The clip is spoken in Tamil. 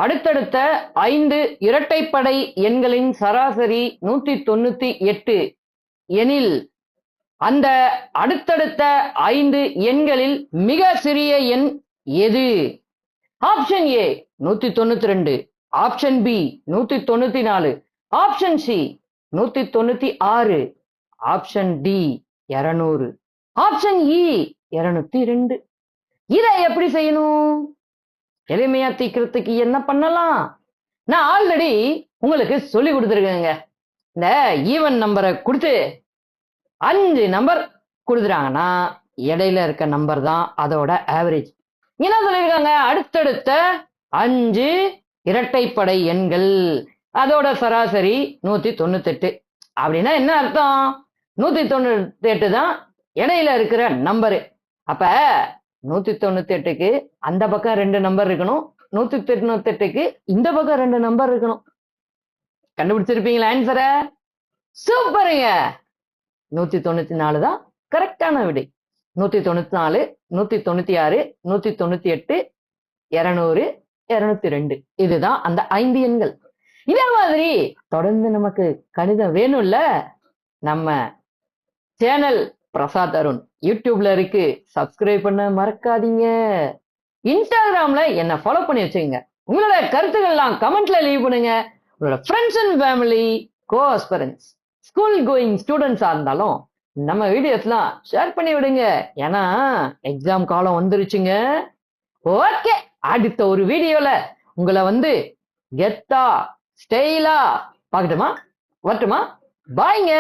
அடுத்தடுத்த 5 இரட்டைப்படை எண்களின் சராசரி 198 எனில் அந்த அடுத்தடுத்த 5 எண்களில் மிக சிறிய எண் எது? Option A 192, option B 194, option C 196, option D 200, option E 202. இதை எப்படி செய்யணும்? எளிமையா தீர்க்கிறதுக்கு என்ன பண்ணலாம்? நான் ஆல்ரெடி உங்களுக்கு சொல்லி கொடுத்துருக்கேங்க. இந்த ஈவன் நம்பரை கொடுத்து 5 நம்பர் கொடுத்துட்டாங்கன்னா இடையில இருக்க நம்பர் தான் அதோட ஆவரேஜ். என்ன சொல்லியிருக்காங்க? அடுத்தடுத்த 5 இரட்டைப்படை எண்கள் அதோட சராசரி 198. அப்படின்னா என்ன அர்த்தம்? 198 தான் இடையில இருக்கிற நம்பரு. அப்ப 198க்கு அந்த பக்கம் 2 நம்பர் இருக்கணும், 198க்கு இந்த பக்கம் 2 நம்பர் இருக்கணும். கண்டுபிடிச்சிருப்பீங்களா ஆன்சரை? சூப்பருங்க. 194 தான் கரெக்டான விடை. 194, 196, 198, 200, 202 இதுதான் அந்த 5 எண்கள். இதே மாதிரி தொடர்ந்து நமக்கு கணிதம் வேணும்ல, நம்ம சேனல் பிரசாத் அருண் யூடியூப்ல இருக்கு, சப்ஸ்கிரைப் பண்ண மறக்காதீங்க. இன்ஸ்டாகிராம்ல என்ன ஃபாலோ பண்ணி வச்சுங்க. உங்களோட கருத்துக்கள்லாம் கமெண்ட்ல லீவ் பண்ணுங்க. உங்களோட ஃப்ரெண்ட்ஸ் அண்ட் ஃபேமிலி, கோஆஸ்பரன்ஸ், ஸ்கூல் கோயிங் ஸ்டூடெண்ட்ஸா இருந்தாலும் நம்ம வீடியோஸ்லாம் ஷேர் பண்ணி விடுங்க. ஏன்னா எக்ஸாம் காலம் வந்துருச்சுங்க. ஓகே, அடுத்த ஒரு வீடியோல உங்களை கெத்தா ஸ்டைலா பார்க்கட்டுமா? வரட்டுமா? பாய்ங்க.